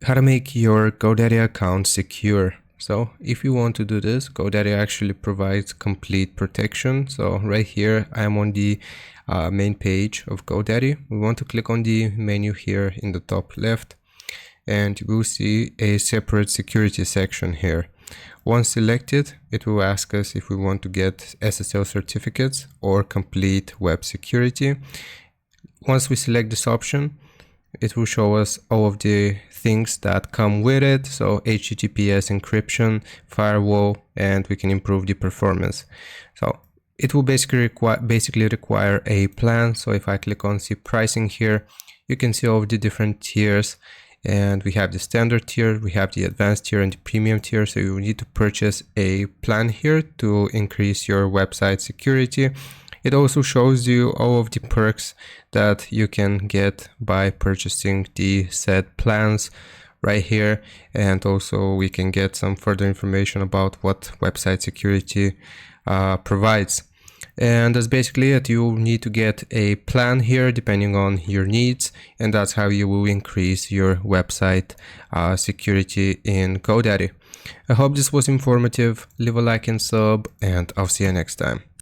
How to make your GoDaddy account secure. So if you want to do this, GoDaddy actually provides complete protection. So right here, I'm on the main page of GoDaddy. We want to click on the menu here in the top left, and you will see a separate security section here. Once selected, it will ask us if we want to get SSL certificates or complete web security. Once we select this option, it will show us all of the things that come with it. So HTTPS encryption, firewall, and we can improve the performance. So it will basically require a plan. So if I click on see pricing here, you can see all of the different tiers. And we have the standard tier, we have the advanced tier and the premium tier. So you need to purchase a plan here to increase your website security. It also shows you all of the perks that you can get by purchasing the said plans right here. And also we can get some further information about what website security provides. And that's basically it. You need to get a plan here depending on your needs, and that's how you will increase your website security in GoDaddy. I hope this was informative. Leave a like and sub, and I'll see you next time.